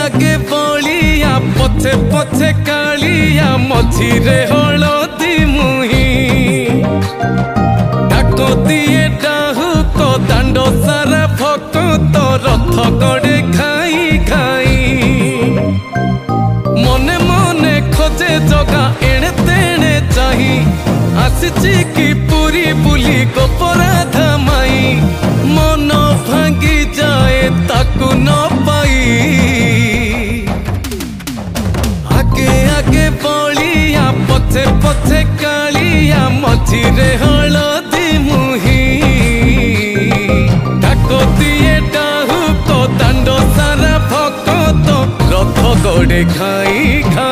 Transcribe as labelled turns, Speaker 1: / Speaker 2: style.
Speaker 1: आगे बलिया पछे पछे कालिया मझिरे हलदी मुही डाक दिए डाहुक दांड सारा भक्त रथ गड़े खाई खाई मने मने खोजे जगा एणे तेणे चाही आसिची की पूरी बुली गोपराधा माई मन भांगी जाए ताकू न पाई आगे आगे बलिया पछे पछे कालिया मझिरे हलदी मुही डाक दिए डाहुक दांड सारा भक्त रथ गड़े खाई खाई।